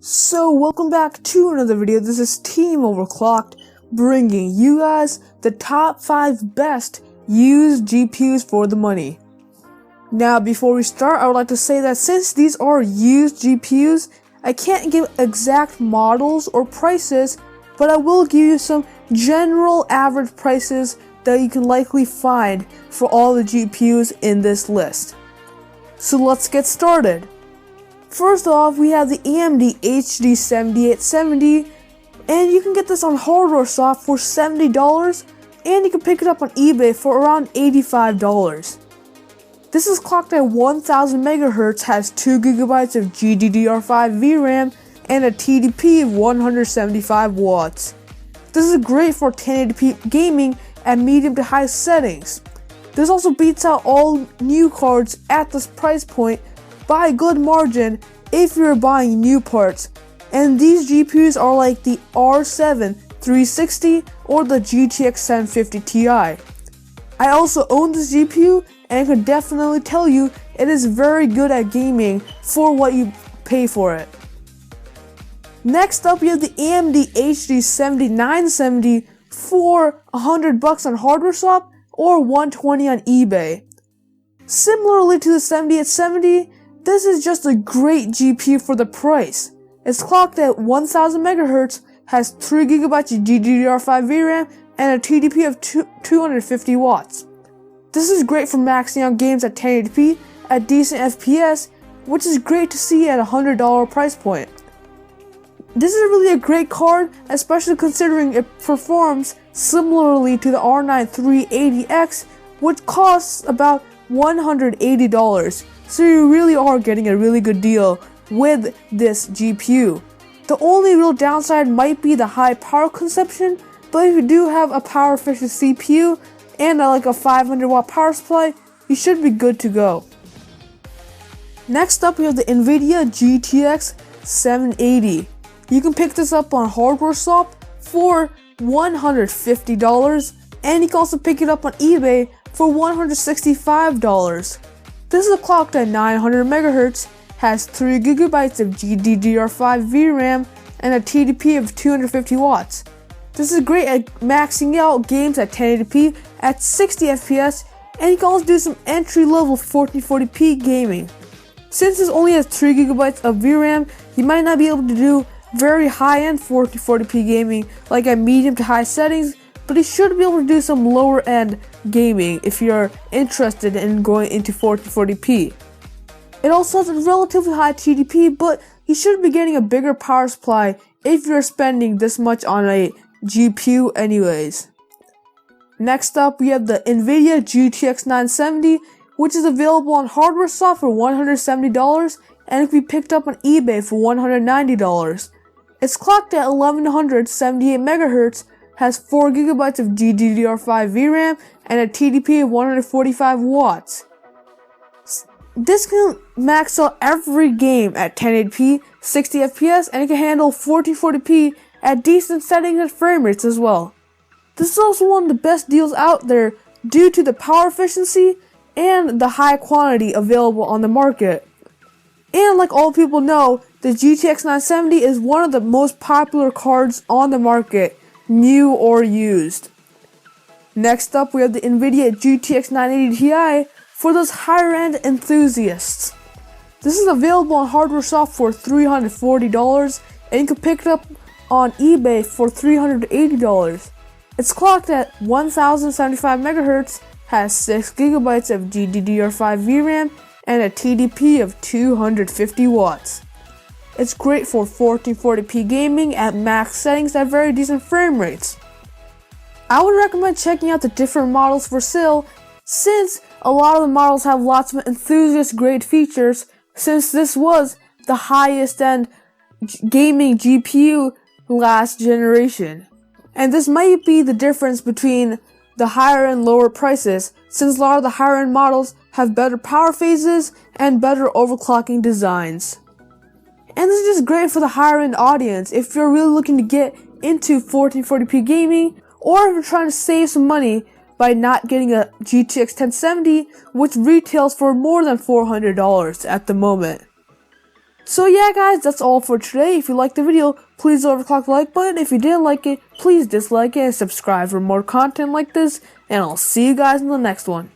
So welcome back to another video. This is TeamOverclocked bringing you guys the top 5 best used GPUs for the money. Now before we start, I would like to say that since these are used GPUs, I can't give exact models or prices, but I will give you some general average prices that you can likely find for all the GPUs in this list. So let's get started. First off, we have the AMD HD 7870, and you can get this on Hardware Shop for $70, and you can pick it up on eBay for around $85. This is clocked at 1000 MHz, has 2 GB of GDDR5 VRAM, and a TDP of 175 watts. This is great for 1080p gaming at medium to high settings. This also beats out all new cards at this price point by a good margin if you're buying new parts, and these GPUs are like the R7 360 or the GTX 1050 Ti. I also own this GPU and can definitely tell you it is very good at gaming for what you pay for it. Next up, we have the AMD HD 7970 for $100 on Hardware Shop or $120 on eBay. Similarly to the 7870, this is just a great GPU for the price. It's clocked at 1000 MHz, has 3 GB of GDDR5 VRAM, and a TDP of 250 watts. This is great for maxing out games at 1080p at decent FPS, which is great to see at a $100 price point. This is really a great card, especially considering it performs similarly to the R9 380X, which costs about $180. So you really are getting a really good deal with this GPU. The only real downside might be the high power consumption, but if you do have a power efficient CPU and like a 500 watt power supply, you should be good to go. Next up, we have the NVIDIA GTX 780. You can pick this up on Hardware Shop for $150, and you can also pick it up on eBay for $165. This is clocked at 900 MHz, has 3 GB of GDDR5 VRAM, and a TDP of 250 watts. This is great at maxing out games at 1080p at 60 FPS, and you can also do some entry-level 1440p gaming. Since this only has 3 GB of VRAM, you might not be able to do very high-end 1440p gaming like at medium to high settings, but you should be able to do some lower-end gaming if you're interested in going into 1440p. It also has a relatively high TDP, but you should be getting a bigger power supply if you're spending this much on a GPU anyways. Next up, we have the NVIDIA GTX 970, which is available on Hardware Shop for $170 and it can be picked up on eBay for $190. It's clocked at 1178 MHz, has 4 GB of GDDR5 VRAM, and a TDP of 145 watts. This can max out every game at 1080p, 60 FPS, and it can handle 1440p at decent settings and frame rates as well. This is also one of the best deals out there due to the power efficiency and the high quantity available on the market. And like all people know, the GTX 970 is one of the most popular cards on the market, new or used. Next up, we have the NVIDIA GTX 980 Ti for those higher end enthusiasts. This is available on Hardware Shop for $340 and you can pick it up on eBay for $380. It's clocked at 1075 MHz, has 6 GB of GDDR5 VRAM, and a TDP of 250 watts. It's great for 1440p gaming at max settings at very decent frame rates. I would recommend checking out the different models for sale, since a lot of the models have lots of enthusiast grade features, since this was the highest end gaming GPU last generation. And this might be the difference between the higher and lower prices, since a lot of the higher end models have better power phases and better overclocking designs. And this is just great for the higher end audience if you're really looking to get into 1440p gaming, or if you're trying to save some money by not getting a GTX 1070, which retails for more than $400 at the moment. So yeah guys, that's all for today. If you liked the video, please overclock the like button. If you didn't like it, please dislike it and subscribe for more content like this. And I'll see you guys in the next one.